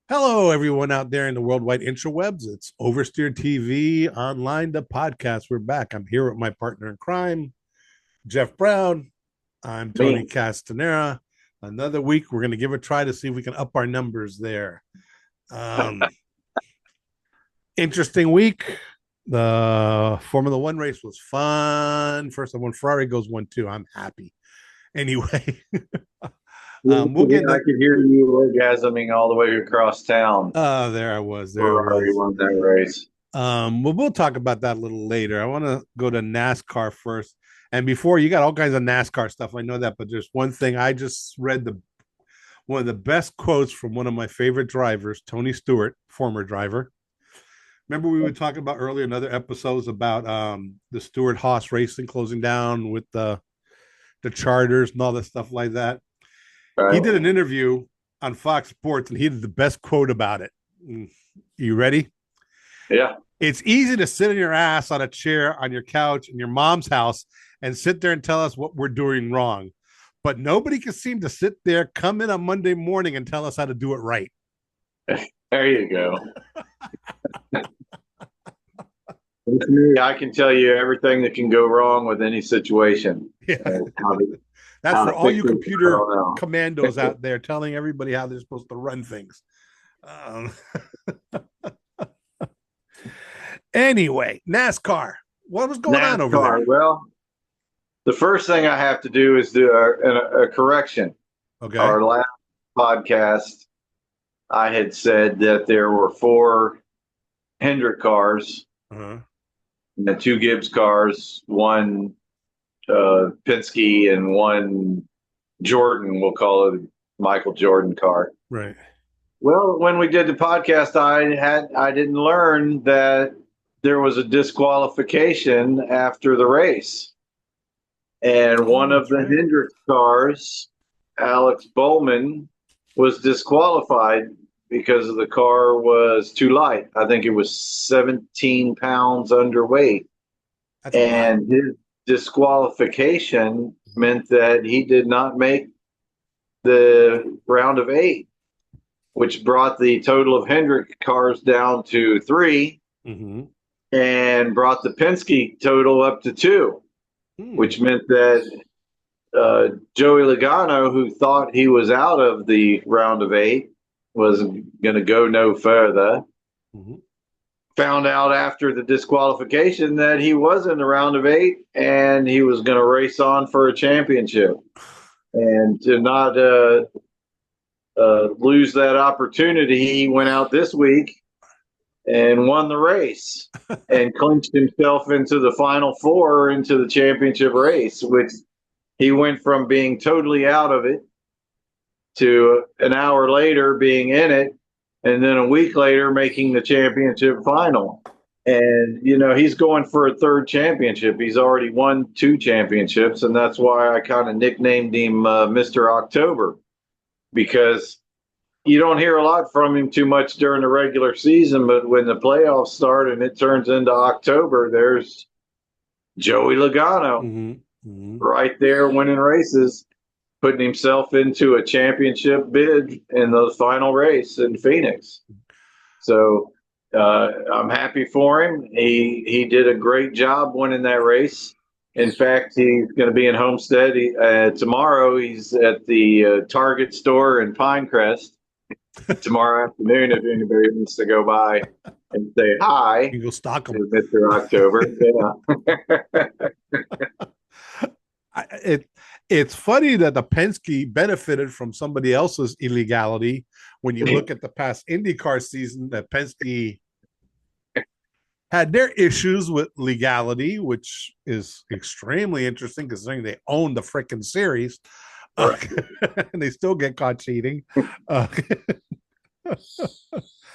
Hello, everyone out there in the worldwide interwebs. It's OversteerTV Online, the podcast. We're back. I'm here with my partner in crime, Jeff Brown. I'm Tony Me. Castanera. Another week, we're going to give a try to see if we can up our numbers there. Um, Interesting week. The Formula One race was fun. First, when Ferrari goes 1-2, I'm happy. Anyway, we'll get I into. could hear you orgasming all the way across town. There I was. There I Ferrari was. won that race. We'll talk about that a little later. I want to go to NASCAR first. And before you got all kinds of NASCAR stuff, I know that, but there's one thing I just read the one of the best quotes from one of my favorite drivers, Tony Stewart, former driver. Remember we were talking about earlier in other episodes about the Stewart Haas racing closing down with the charters and all that stuff like that. He did an Right? interview on Fox Sports and he did the best quote about it. You ready? Yeah. It's easy to sit on your ass on a chair on your couch in your mom's house and sit there and tell us what we're doing wrong. But nobody can seem to sit there, come in on Monday morning and tell us how to do it right. There you go. With me, I can tell you everything that can go wrong with any situation. Yeah. How to, That's how for to all fix you it, I computer don't know. commandos out there telling everybody how they're supposed to run things. Um, anyway, NASCAR. What was going on over there? NASCAR. Well, the first thing I have to do is do a correction. Okay. Our last podcast, I had said that there were four Hendrick cars, Uh-huh. the two Gibbs cars, one Penske, and one Jordan. We'll call it Michael Jordan car. Right. Well, when we did the podcast, I didn't learn that there was a disqualification after the race, and Oh, one of that's the right. Hendrick cars, Alex Bowman, was disqualified because the car was too light. I think it was 17 pounds underweight. That's a lot. And his disqualification meant that he did not make the round of eight, which brought the total of Hendrick cars down to three Mm-hmm. and brought the Penske total up to two, Hmm. which meant that Joey Logano, who thought he was out of the round of eight, was going to go no further. Mm-hmm. Found out after the disqualification that he was in the round of eight and he was going to race on for a championship. And to not lose that opportunity, he went out this week and won the race and clinched himself into the final four into the championship race, which he went from being totally out of it to an hour later being in it, and then a week later making the championship final. And, you know, he's going for a third championship. He's already won two championships. And that's why I kind of nicknamed him Mr. October, because you don't hear a lot from him too much during the regular season. But when the playoffs start and it turns into October, there's Joey Logano Mm-hmm. Mm-hmm. right there winning races, putting himself into a championship bid in the final race in Phoenix. So I'm happy for him. He did a great job winning that race. In fact, he's going to be in Homestead tomorrow. He's at the Target store in Pinecrest tomorrow afternoon. If anybody wants to go by and say hi You go stock them. to Mr. October, yeah. it it's funny that the Penske benefited from somebody else's illegality. When you look at the past IndyCar season, that Penske had their issues with legality, which is extremely interesting considering they own the freaking series, uh, Right. and they still get caught cheating. Uh,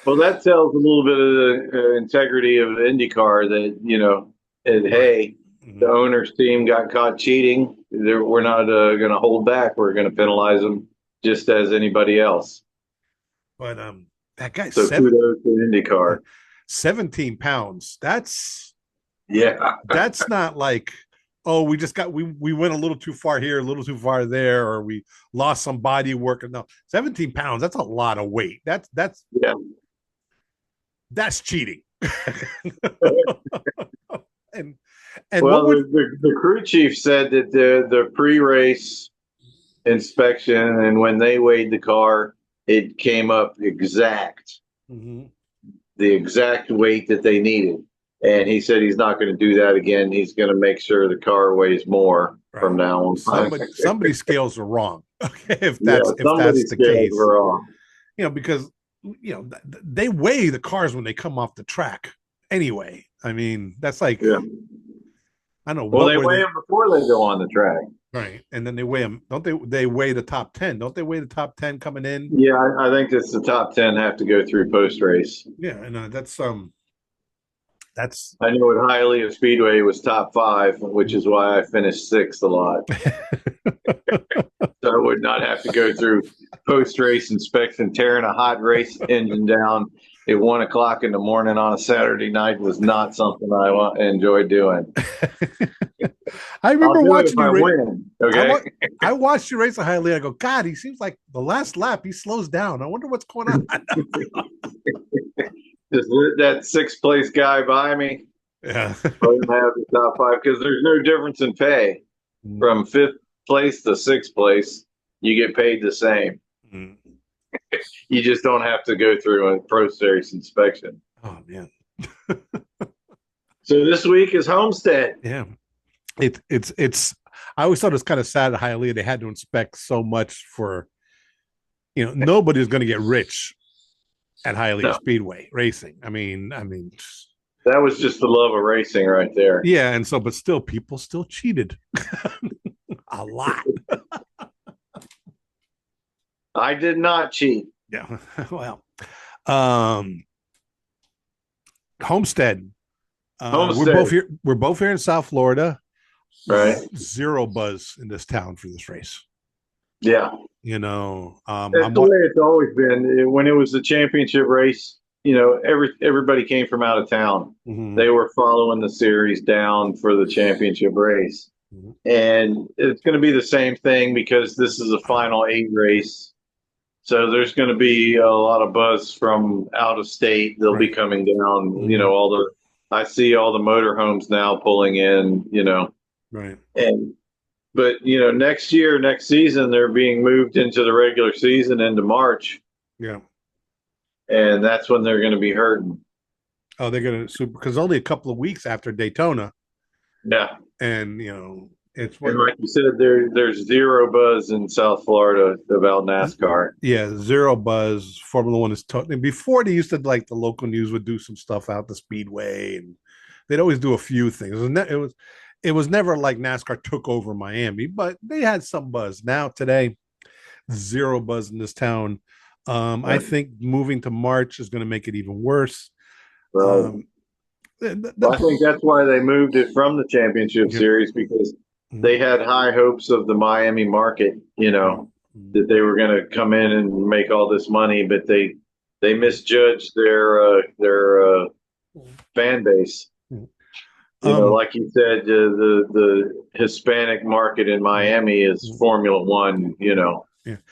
Well, that tells a little bit of the integrity of IndyCar that, you know, right. hey, the Mhm. owner's team got caught cheating. We're not going to hold back. We're going to penalize them just as anybody else. But that guy's So kudos to IndyCar. 17 pounds. That's Yeah. that's not like oh, we went a little too far here, a little too far there, or we lost some body work. No, 17 pounds, that's a lot of weight. Yeah. That's cheating. and Well, what would the crew chief said that the pre-race inspection and when they weighed the car, it came up mm-hmm. the exact weight that they needed. And he said he's not going to do that again. He's going to make sure the car weighs more from now on. Somebody's scales are wrong. Okay, if that's the case, wrong. Because they weigh the cars when they come off the track anyway. I mean, that's like, yeah. I don't know. Well, they weigh them before they go on the track, right? And then they weigh them. Don't they? They weigh the top 10. Don't they weigh the top 10 coming in? Yeah, I think it's the top 10 have to go through post race. Yeah, and that's. I know at Hialeah Speedway it was top 5, which is why I finished 6th a lot. So I would not have to go through post race inspection. Tearing a hot race engine down at 1 o'clock in the morning on a Saturday night was not something I enjoyed doing. I remember watching you race. Okay, I watched you race at Hialeah. I go, God, he seems like the last lap he slows down. I wonder what's going on. Just that 6th place guy by me. Yeah, I didn't have the top 5 because there's no difference in pay from 5th place to 6th place. You get paid the same. Mm. You just don't have to go through a pro series inspection. Oh man! So this week is Homestead. Yeah, it's. I always thought it was kind of sad at Hialeah they had to inspect so much for, nobody's going to get rich at Hialeah Speedway racing. I mean, that was just the love of racing right there. Yeah, and so, but still, people still cheated a lot. I did not cheat. Yeah, well, Homestead. Homestead. We're both here in South Florida. Right. Zero buzz in this town for this race. Yeah. That's the way it's always been. When it was the championship race, everybody came from out of town. Mm-hmm. They were following the series down for the championship race. Mm-hmm. And it's going to be the same thing because this is a final 8 race. So there's going to be a lot of buzz from out of state. They'll be coming down, mm-hmm. I see all the motorhomes now pulling in, Right. But next season, they're being moved into the regular season into March. Yeah. And that's when they're going to be hurting. Oh, they're going to because only a couple of weeks after Daytona. Yeah. And, it's and like you said, there's zero buzz in South Florida about NASCAR. Yeah, zero buzz. Formula One is totally. Before they used to the local news would do some stuff out the speedway, and they'd always do a few things. It was never like NASCAR took over Miami, but they had some buzz. Now today, zero buzz in this town. I think moving to March is going to make it even worse. I think that's why they moved it from the championship series because they had high hopes of the Miami market, that they were going to come in and make all this money, but they misjudged their fan base. Like you said, the Hispanic market in Miami is Formula One,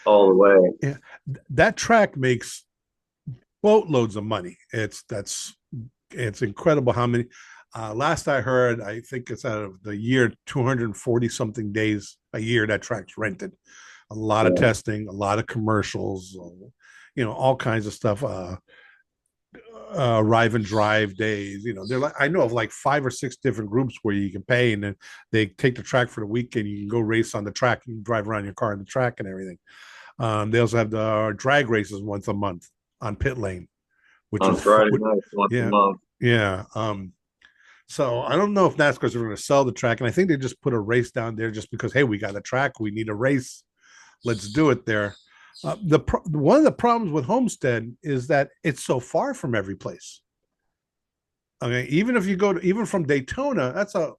all the way. Yeah, that track makes boatloads of money. It's incredible how many. Last I heard, I think it's out of the year 240 something days a year that track's rented. A lot of testing, a lot of commercials, all kinds of stuff. Arrive and drive days. They're like, I know of like 5 or 6 different groups where you can pay, and then they take the track for the weekend. You can go race on the track. You can drive around your car on the track and everything. They also have the drag races once a month on pit lane, which on Friday nights once a month. Yeah. So I don't know if NASCAR's going to sell the track, and I think they just put a race down there just because, hey, we got a track, we need a race, let's do it there. One of the problems with Homestead is that it's so far from every place. I mean, even if you go even from Daytona, that's a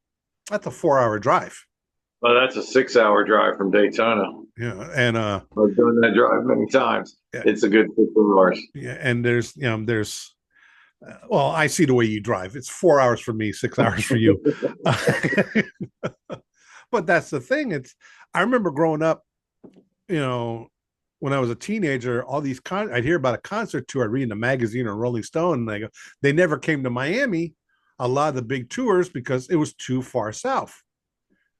4-hour drive. Well, that's a 6-hour drive from Daytona. Yeah, and I've done that drive many times. Yeah. It's a good 6 hours. Yeah, and there's well, I see the way you drive. It's 4 hours for me, 6 hours for you. But that's the thing. I remember growing up, you know, when I was a teenager, all these I'd hear about a concert tour. I'd read in the magazine or Rolling Stone, and they never came to Miami. A lot of the big tours because it was too far south.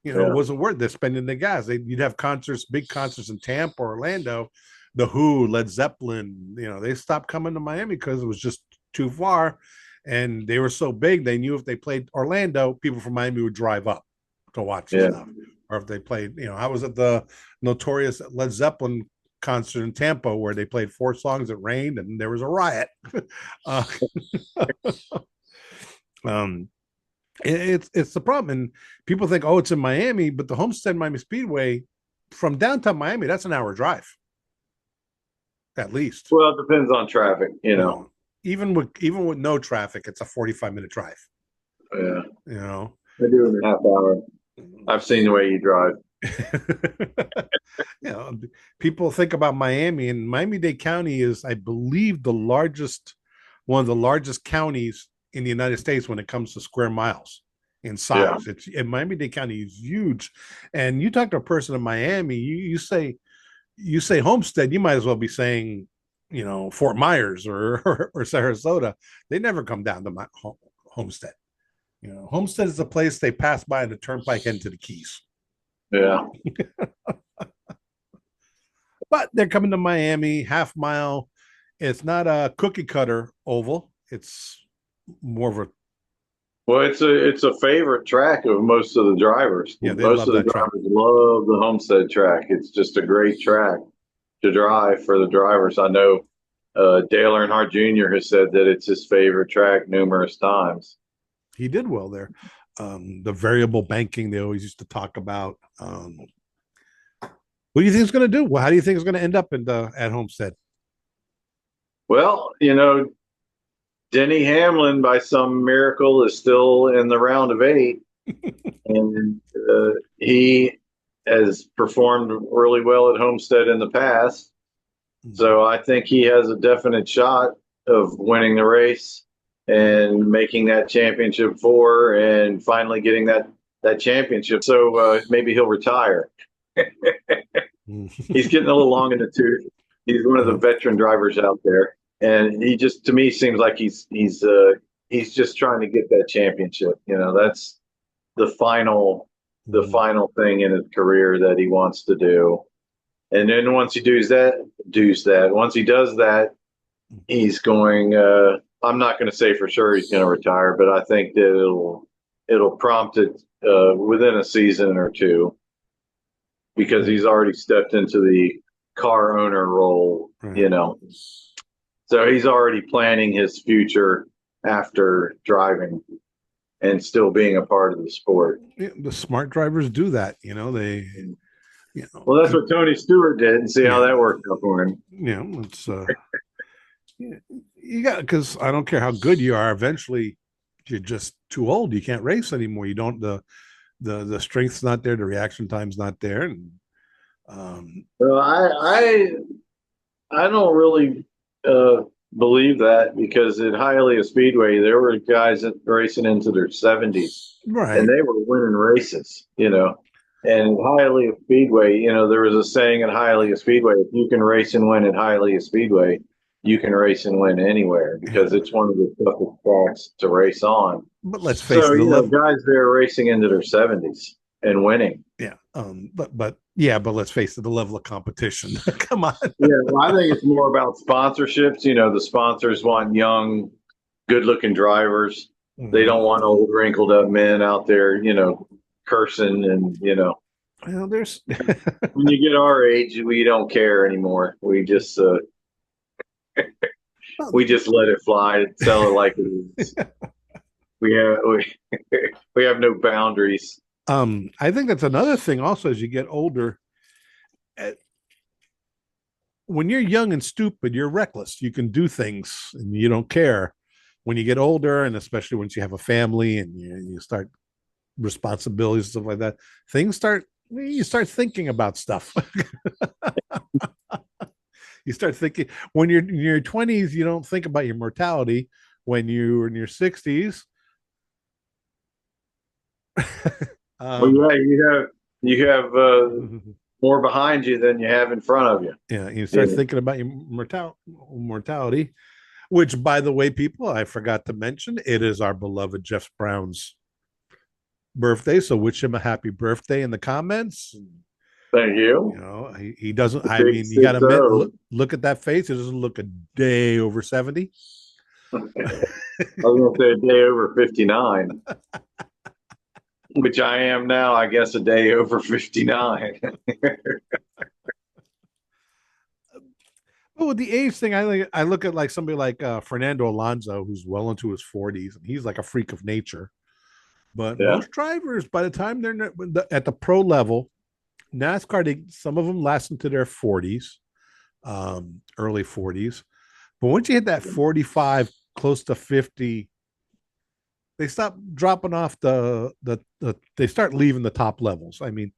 It wasn't worth it spending the gas. You'd have concerts, big concerts in Tampa, Orlando, the Who, Led Zeppelin. They stopped coming to Miami because it was just too far, and they were so big. They knew if they played Orlando, people from Miami would drive up to watch the stuff. Or if they played, I was at the notorious Led Zeppelin concert in Tampa where they played 4 songs. It rained and there was a riot. It's the problem, and people think, oh, it's in Miami, but the Homestead Miami Speedway from downtown Miami, that's an hour drive, at least. Well, it depends on traffic, Even with no traffic, it's a 45-minute drive. Yeah, I do in a half hour. I've seen the way you drive. People think about Miami, and Miami-Dade County is, I believe, one of the largest counties in the United States when it comes to square miles in size. Miami-Dade County is huge. And you talk to a person in Miami, you say Homestead, you might as well be saying, Fort Myers or Sarasota. They never come down to my Homestead. Homestead is a place they pass by the turnpike into the Keys. Yeah. But they're coming to Miami, half mile. It's not a cookie cutter oval. It's more of a it's a favorite track of most of the drivers. Most of the drivers love the Homestead track. It's just a great track to drive for the drivers. I know Dale Earnhardt Jr. has said that it's his favorite track numerous times. He did well there. The variable banking they always used to talk about. What do you think it's going to do? Well, how do you think it's going to end up at Homestead? Well, Denny Hamlin, by some miracle, is still in the round of 8, and he has performed really well at Homestead in the past. So I think he has a definite shot of winning the race and making that championship 4 and finally getting that championship. So maybe he'll retire. He's getting a little long in the tooth. He's one of the veteran drivers out there. And he just, to me, seems like he's just trying to get that championship. That's the final thing in his career that he wants to do. And then once he does that, once he does that, he's going. I'm not going to say for sure he's going to retire, but I think that it'll prompt it within a season or two, because he's already stepped into the car owner role. So he's already planning his future after driving and still being a part of the sport. The smart drivers do that. Well, that's what Tony Stewart did, and see how that worked out for him. It's you got, because I don't care how good you are, eventually you're just too old. You can't race anymore. You don't the strength's not there, the reaction time's not there, and well, I don't really believe that, because at Hialeah Speedway there were guys that racing into their 70s, right, and they were winning races, And Hialeah Speedway, there was a saying at Hialeah Speedway: if you can race and win at Hialeah Speedway, you can race and win anywhere, because it's one of the toughest tracks to race on. But let's face it, guys there racing into their 70s and winning. Yeah, but let's face it, the level of competition. Come on. Yeah, well, I think it's more about sponsorships. The sponsors want young, good-looking drivers. Mm-hmm. They don't want old, wrinkled-up men out there, cursing and Well, there's when you get our age, we don't care anymore. We just we just let it fly, tell it like it is. We have no boundaries. I think that's another thing also, as you get older. When you're young and stupid, you're reckless. You can do things and you don't care. When you get older, and especially once you have a family and you start responsibilities and stuff like that, you start thinking about stuff. You start thinking, when you're in your 20s, you don't think about your mortality. When you're in your 60s, well, yeah, You have more behind you than you have in front of you. Yeah, you start thinking about your mortality, which, by the way, people, I forgot to mention, it is our beloved Jeff Brown's birthday. So wish him a happy birthday in the comments. Thank you. You know, he doesn't, I Big mean, you got to admit, 6-0. look at that face. It doesn't look a day over 70. I was going to say a day over 59, which I am now, I guess, a day over 59. But with the age thing, I look at like somebody like Fernando Alonso, who's well into his 40s, and he's like a freak of nature. But Yeah. most drivers, by the time they're at the pro level, NASCAR, some of them last into their 40s, early 40s. But once you hit that 45, close to 50, they stop dropping off they start leaving the top levels. I mean,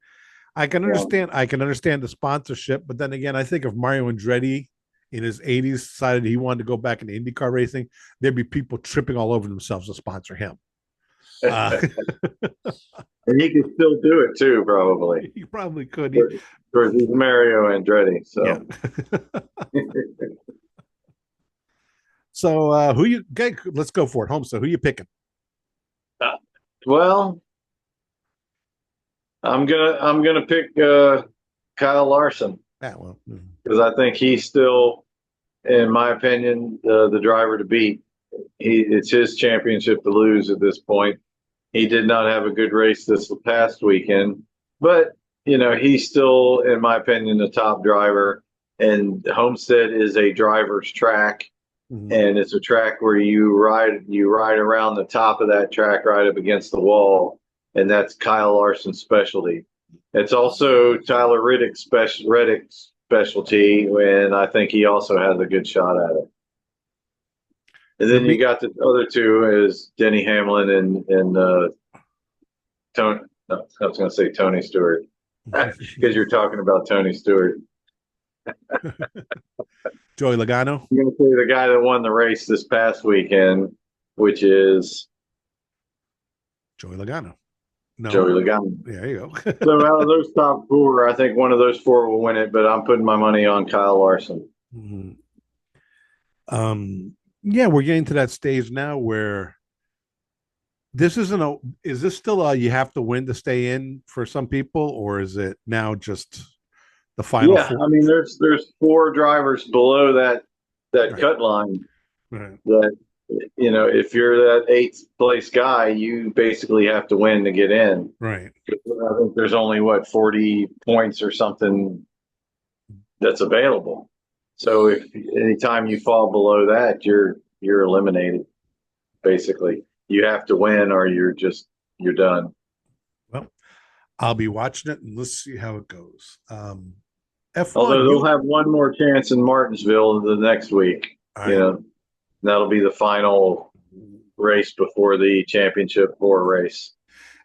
I can understand the sponsorship, but then again, I think if Mario Andretti in his 80s decided he wanted to go back into IndyCar racing, there'd be people tripping all over themselves to sponsor him. And he could still do it too, probably. He probably could. Because he's Mario Andretti. So, yeah. So let's go for it. Homestead, who you picking? Well, I'm gonna pick Kyle Larson. Yeah, well, because I think he's still, in my opinion, the driver to beat. It's his championship to lose at this point. He did not have a good race this past weekend, but he's still, in my opinion, the top driver. And Homestead is a driver's track, and it's a track where you ride around the top of that track, right up against the wall, and that's Kyle Larson's specialty. It's also Tyler Reddick's specialty, and I think he also has a good shot at it. And then you got the other two is Denny Hamlin and Tony. No, I was going to say Tony Stewart because you're talking about Tony Stewart. Joey Logano. I'm going to say the guy that won the race this past weekend, which is Joey Logano. No. Joey Logano. Yeah, there you go. So out of those top four, I think one of those four will win it, but I'm putting my money on Kyle Larson. Mm-hmm. Yeah, we're getting to that stage now where this isn't is this still you have to win to stay in for some people, or is it now just the final four? I mean, there's four drivers below that right. Cut line right. That, if you're that eighth place guy, you basically have to win to get in. Right. I think there's only 40 points or something that's available. So if anytime you fall below that, you're eliminated. Basically, you have to win, or you're done. Well, I'll be watching it, and let's see how it goes. F1, although they'll have one more chance in Martinsville the next week. Right. That'll be the final race before the championship 4 race.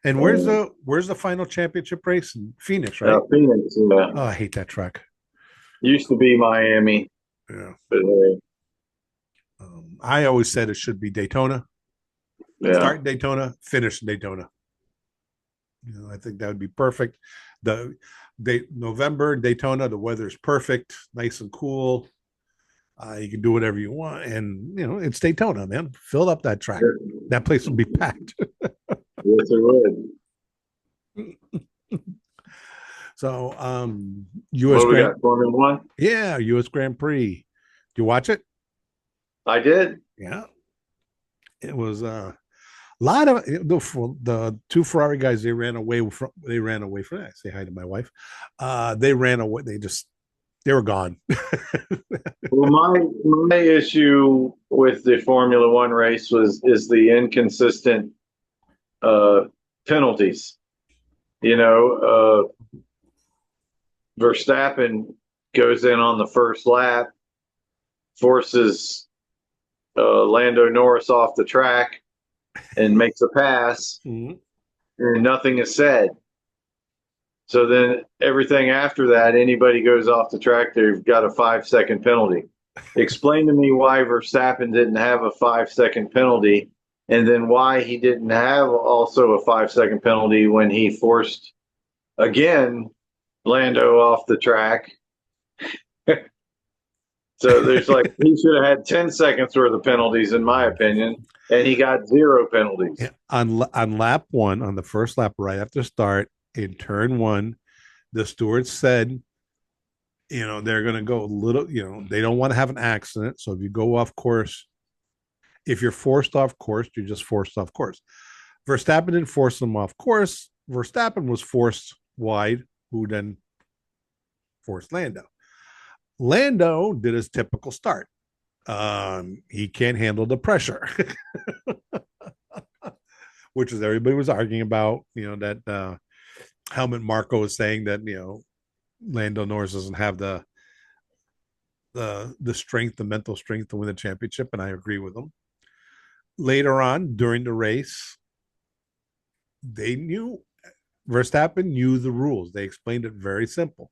And where's the final championship race? In Phoenix, right? Phoenix. Yeah. Oh, I hate that track. Used to be Miami. Yeah. But, I always said it should be Daytona. Yeah. Start in Daytona, finish in Daytona. I think that would be perfect. November Daytona, the weather's perfect, nice and cool. You can do whatever you want, and it's Daytona, man. Fill up that track. Sure. That place will be packed. Yes, it would. So, U.S. Grand Formula One. Yeah, U.S. Grand Prix. Did you watch it? I did. Yeah, it was a lot of the two Ferrari guys. They ran away from. I say hi to my wife. They ran away. They were gone. Well, my issue with the Formula One race is the inconsistent penalties. Verstappen goes in on the first lap, forces Lando Norris off the track, and makes a pass, and nothing is said. So then everything after that, anybody goes off the track, they've got a 5-second penalty. Explain to me why Verstappen didn't have a 5-second penalty, and then why he didn't have also a 5-second penalty when he forced again, Lando off the track. So there's like, he should have had 10 seconds worth of penalties, in my opinion, and he got 0 penalties. Yeah. On lap one, on the first lap, right after start, in turn one, the steward said, they're going to go a little, they don't want to have an accident. So if you go off course, if you're forced off course, you're just forced off course. Verstappen didn't force them off course. Verstappen was forced wide, who then forced Lando. Lando did his typical start. He can't handle the pressure, which is everybody was arguing about. That Helmut Marko was saying that Lando Norris doesn't have the strength, the mental strength to win the championship, and I agree with him. Later on during the race, Verstappen knew the rules. They explained it very simple.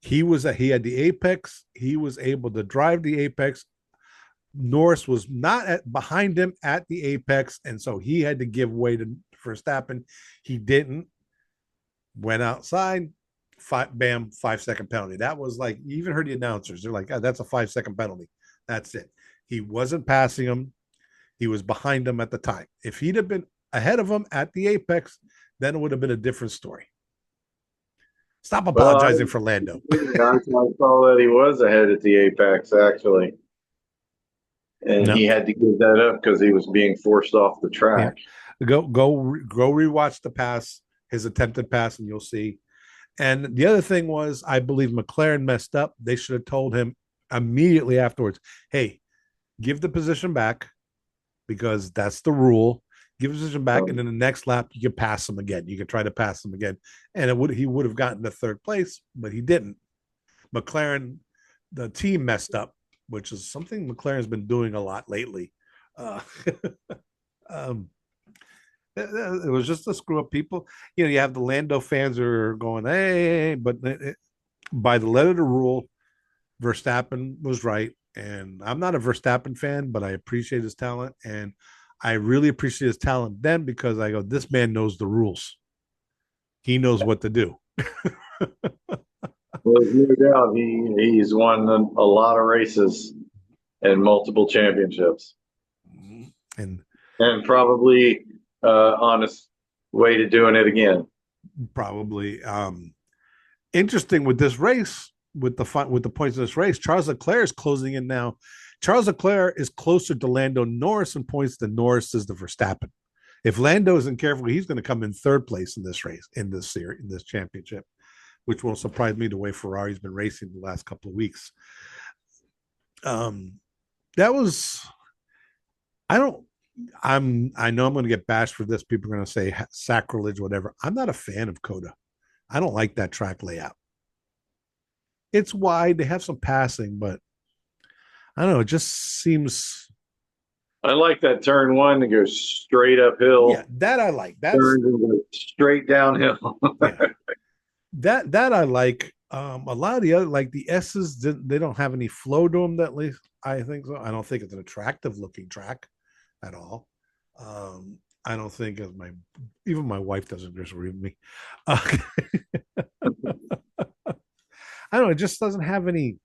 He had the apex. He was able to drive the apex. Norris was not behind him at the apex, and so he had to give way to Verstappen. He didn't. Went outside. 5-second penalty. That was like, you even heard the announcers. They're like, that's a 5-second penalty. That's it. He wasn't passing him. He was behind him at the time. If he'd have been ahead of him at the apex, then it would have been a different story. Stop apologizing for Lando. I saw that he was ahead at the apex, actually. And he had to give that up because he was being forced off the track. Yeah. Go rewatch the pass, his attempted pass, and you'll see. And the other thing was, I believe McLaren messed up. They should have told him immediately afterwards, hey, give the position back, because that's the rule. Give the position back, and in the next lap, you can pass him again. You can try to pass him again. And he would have gotten to third place, but he didn't. McLaren, the team messed up, which is something McLaren's been doing a lot lately. It was just to screw up people. You have the Lando fans are going, hey, but by the letter of the rule, Verstappen was right. And I'm not a Verstappen fan, but I appreciate his talent. And I really appreciate his talent then, because I go, this man knows the rules. He knows what to do. Well, no doubt he's won a lot of races and multiple championships. And probably on his way to doing it again. Probably. Interesting with this race, with the points of this race, Charles Leclerc is closing in now. Charles Leclerc is closer to Lando Norris in points than Norris is to Verstappen. If Lando isn't careful, he's going to come in third place in this race, in this series, in this championship, which won't surprise me the way Ferrari's been racing the last couple of weeks. That was, I know I'm going to get bashed for this. People are going to say sacrilege, whatever. I'm not a fan of Coda. I don't like that track layout. It's wide. They have some passing, but I don't know. It just seems. I like that turn one that goes straight uphill. Yeah, that I like. That's straight downhill. Yeah. That I like. A lot of the other, like the S's, they don't have any flow to them. At least I think so. I don't think it's an attractive looking track at all. I don't think even my wife doesn't disagree with me. I don't know. It just doesn't have any,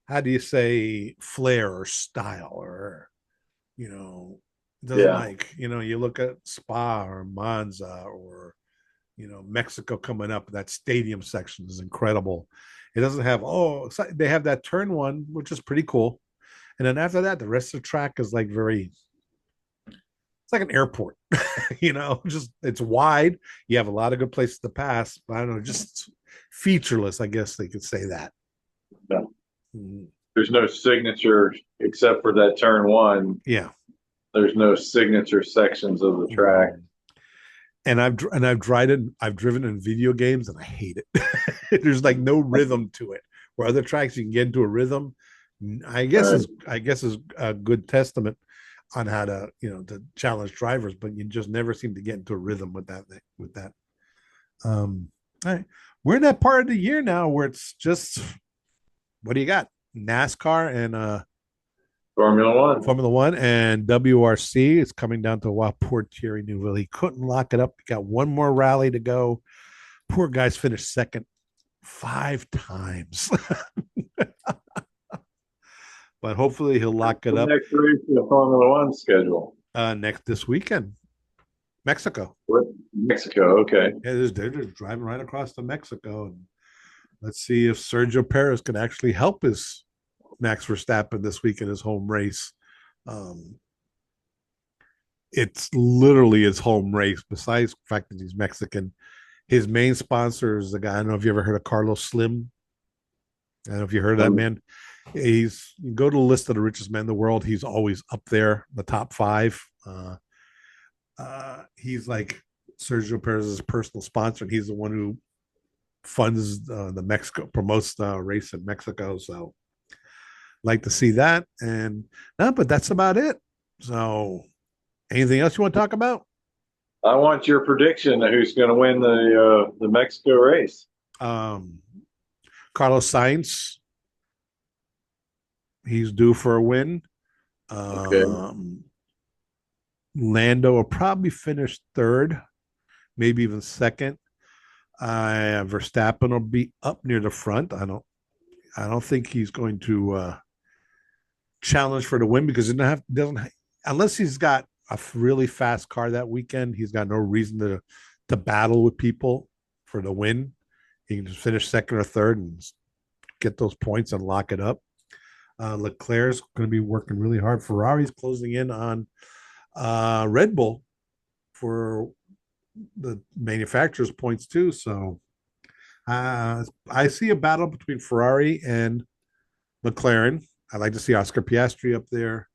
how do you say, flair or style, or, doesn't like, you look at Spa or Monza or, Mexico coming up, that stadium section is incredible. It doesn't have, they have that turn one, which is pretty cool. And then after that, the rest of the track is like it's like an airport, just it's wide. You have a lot of good places to pass, but I don't know, just featureless, I guess they could say that. No. There's no signature except for that turn one. Yeah. There's no signature sections of the track. And I've driven in video games and I hate it. There's like no rhythm to it. Where other tracks you can get into a rhythm, I guess is a good testament on how to to challenge drivers, but you just never seem to get into a rhythm with that. All right. We're in that part of the year now where it's just, what do you got? NASCAR and Formula One and WRC. It's coming down to poor Thierry Neuville. He couldn't lock it up. He got one more rally to go. Poor guy's finished second 5 times. But hopefully he'll lock it The up next race in the Formula One schedule. next this weekend. Mexico. What? Mexico, okay. Yeah, they're just driving right across to Mexico. And let's see if Sergio Perez can actually help his Max Verstappen this week in his home race. It's literally his home race, besides the fact that he's Mexican. His main sponsor is the guy. I don't know if you ever heard of Carlos Slim. I don't know if you heard of that man. He's, you go to the list of the richest men in the world. He's always up there, the top 5. He's like Sergio Perez's personal sponsor, and he's the one who funds the Mexico, promotes the race in Mexico. So, like to see that. And no, but that's about it. So, anything else you want to talk about? I want your prediction of who's going to win the Mexico race. Carlos Sainz. He's due for a win. Okay. Lando will probably finish third, maybe even second. Verstappen will be up near the front. I don't think he's going to challenge for the win because doesn't unless he's got a really fast car that weekend. He's got no reason to battle with people for the win. He can just finish second or third and get those points and lock it up. Leclerc's going to be working really hard. Ferrari's closing in on Red Bull for the manufacturer's points too. So I see a battle between Ferrari and McLaren. I'd like to see Oscar Piastri up there.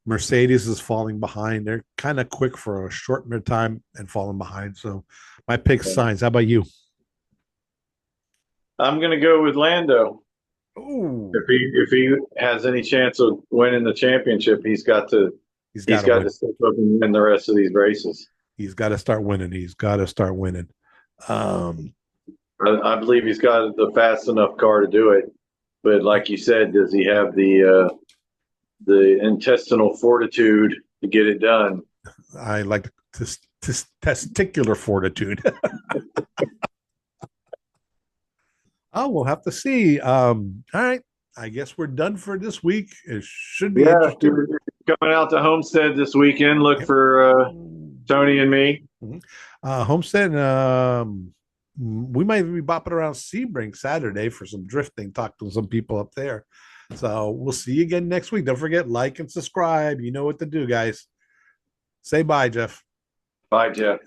Mercedes is falling behind. They're kind of quick for a short bit of time and falling behind. So my pick Sainz. How about you? I'm going to go with Lando. Ooh. If he has any chance of winning the championship, he's got to step up and win the rest of these races. He's got to start winning. I believe he's got the fast enough car to do it, but like you said, does he have the intestinal fortitude to get it done? I like testicular fortitude. Oh, we'll have to see. All right. I guess we're done for this week. It should be interesting. Coming out to Homestead this weekend. Look for Tony and me. Homestead, we might even be bopping around Sebring Saturday for some drifting, talk to some people up there. So we'll see you again next week. Don't forget, like and subscribe. You know what to do, guys. Say bye, Jeff. Bye, Jeff.